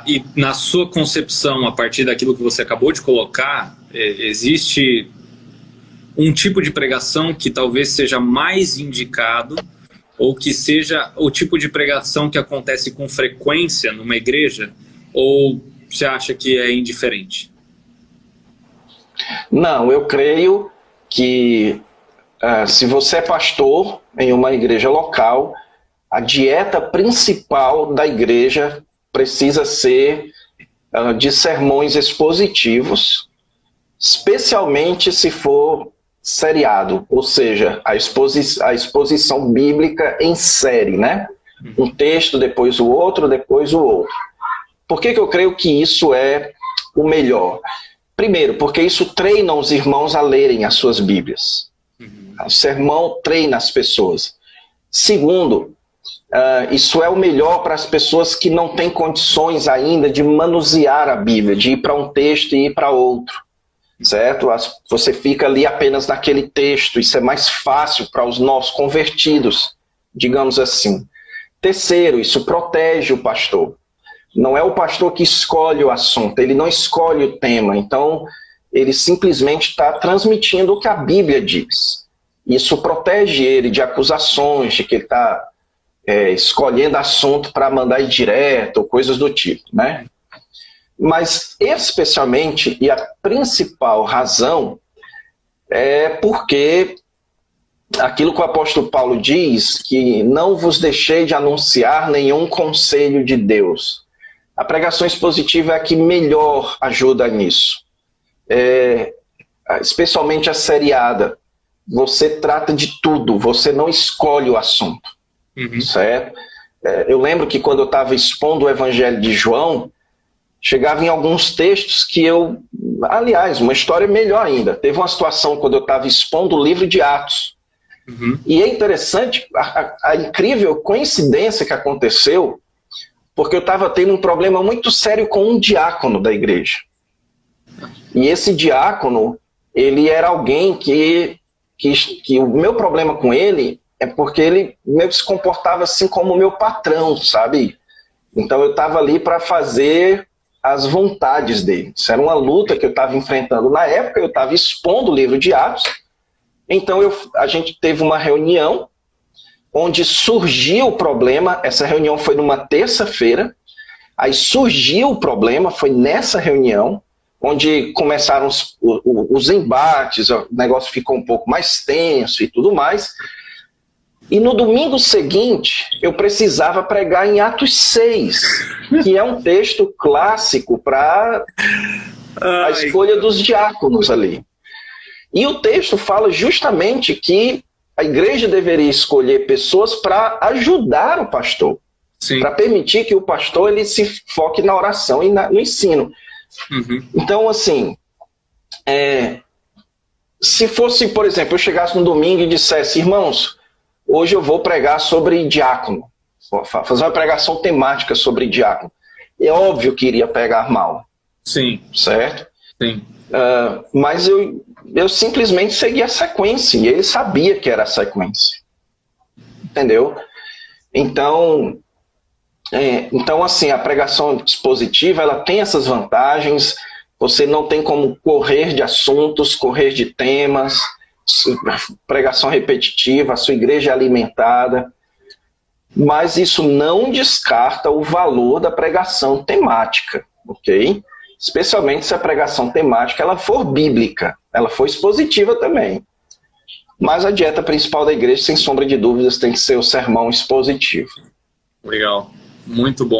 E na sua concepção, a partir daquilo que você acabou de colocar, existe um tipo de pregação que talvez seja mais indicado, ou que seja o tipo de pregação que acontece com frequência numa igreja, ou você acha que é indiferente? Não, eu creio que se você é pastor em uma igreja local, a dieta principal da igreja precisa ser de sermões expositivos, especialmente se for seriado, ou seja, a exposição bíblica em série, né? Um texto, depois o outro, depois o outro. Por que eu creio que isso é o melhor? Primeiro, porque isso treina os irmãos a lerem as suas Bíblias. O sermão treina as pessoas. Segundo, isso é o melhor para as pessoas que não têm condições ainda de manusear a Bíblia, de ir para um texto e ir para outro, certo? Você fica ali apenas naquele texto, isso é mais fácil para os nossos convertidos, digamos assim. Terceiro, isso protege o pastor. Não é o pastor que escolhe o assunto, ele não escolhe o tema, então ele simplesmente está transmitindo o que a Bíblia diz. Isso protege ele de acusações, de que ele está escolhendo assunto para mandar ir direto, ou coisas do tipo, né? Mas especialmente, e a principal razão, é porque aquilo que o apóstolo Paulo diz, que não vos deixei de anunciar nenhum conselho de Deus. A pregação expositiva é a que melhor ajuda nisso. Especialmente a seriada. Você trata de tudo, você não escolhe o assunto. Certo? Eu lembro que quando eu estava expondo o Evangelho de João, chegava em alguns textos que aliás, uma história melhor ainda. Teve uma situação quando eu estava expondo o livro de Atos. E é interessante a incrível coincidência que aconteceu, porque eu estava tendo um problema muito sério com um diácono da igreja. E esse diácono, ele era alguém que o meu problema com ele é porque ele meio que se comportava assim como o meu patrão, sabe? Então eu estava ali para fazer as vontades dele. Isso era uma luta que eu estava enfrentando na época, eu estava expondo o livro de Atos. Então a gente teve uma reunião onde surgiu o problema. Essa reunião foi numa terça-feira. Aí surgiu o problema, foi nessa reunião, onde começaram os embates, o negócio ficou um pouco mais tenso e tudo mais. E no domingo seguinte, eu precisava pregar em Atos 6, que é um texto clássico para a escolha dos diáconos ali. E o texto fala justamente que a igreja deveria escolher pessoas para ajudar o pastor, para permitir que o pastor ele se foque na oração e no ensino. Então, assim, se fosse, por exemplo, eu chegasse no domingo e dissesse, irmãos, hoje eu vou pregar sobre diácono, vou fazer uma pregação temática sobre diácono. É óbvio que iria pegar mal. Sim. Certo? Sim. Mas eu simplesmente segui a sequência, e ele sabia que era a sequência. Entendeu? Então, assim, a pregação expositiva, ela tem essas vantagens. Você não tem como correr de assuntos, correr de temas, pregação repetitiva, a sua igreja é alimentada, mas isso não descarta o valor da pregação temática, ok? Especialmente se a pregação temática ela for bíblica, ela for expositiva também. Mas a dieta principal da igreja, sem sombra de dúvidas, tem que ser o sermão expositivo. Legal, muito bom.